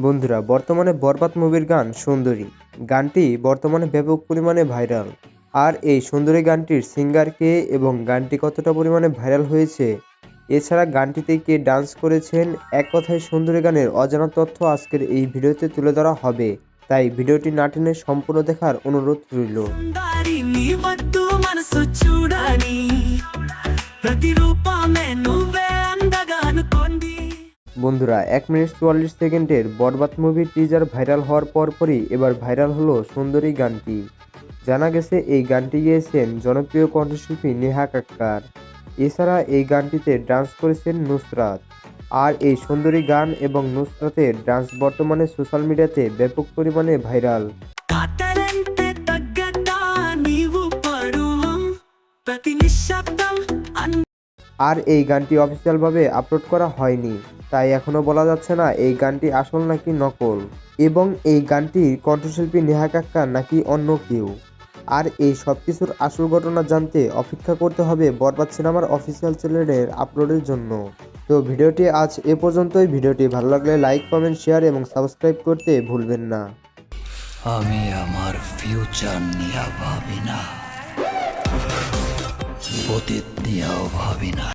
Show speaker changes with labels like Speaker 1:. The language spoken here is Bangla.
Speaker 1: বন্ধুরা, বর্তমানে বরবাদ মুভির গান সুন্দরী গানটি বর্তমানে ব্যাপক পরিমাণে ভাইরাল। আর এই সুন্দরী গানটির সিঙ্গার কে এবং গানটি কতটা পরিমাণে ভাইরাল হয়েছে, এছাড়া গানটিতে কে ডান্স করেছেন, এক কথায় সুন্দরী গানের অজানা তথ্য আজকের এই ভিডিওতে তুলে ধরা হবে। তাই ভিডিওটি না টেনে সম্পূর্ণ দেখার অনুরোধ রইল। বন্ধুরা, 1 মিনিট 44 সেকেন্ডের বরবাদ মুভির টিজার ভাইরাল হওয়ার পরপরই এবার ভাইরাল হলো সুন্দরী গানটি। জানা গেছে এই গানটি গেয়েছেন জনপ্রিয় কণ্ঠশিল্পী নেহা কাক্কার। এছাড়া এই গানটিতে ডান্স করেছেন নুসরাত। আর এই সুন্দরী গান এবং নুসরাতের ডান্স বর্তমানে সোশ্যাল মিডিয়াতে ব্যাপক পরিমাণে ভাইরাল। আর এই গানটি অফিসিয়ালভাবে আপলোড করা হয়নি, তাই এখনো বলা যাচ্ছে না এই গানটি আসল নাকি নকল, এবং এই গানটির কণ্ঠশিল্পী নেহা কাক্কার নাকি অন্য কেউ। আর এই সব কিছুর আসল ঘটনা জানতে অপেক্ষা করতে হবে বরবাদ সিনেমার অফিসিয়াল চ্যানেলের আপলোডের জন্য। তো ভিডিওটি আজ এ পর্যন্তই। ভিডিওটি ভালো লাগলে লাইক, কমেন্ট, শেয়ার এবং সাবস্ক্রাইব করতে ভুলবেন না।
Speaker 2: আমি আমার ফিউচার নিয়ে ভাবি না, অতীত নিয়েও ভাবি না।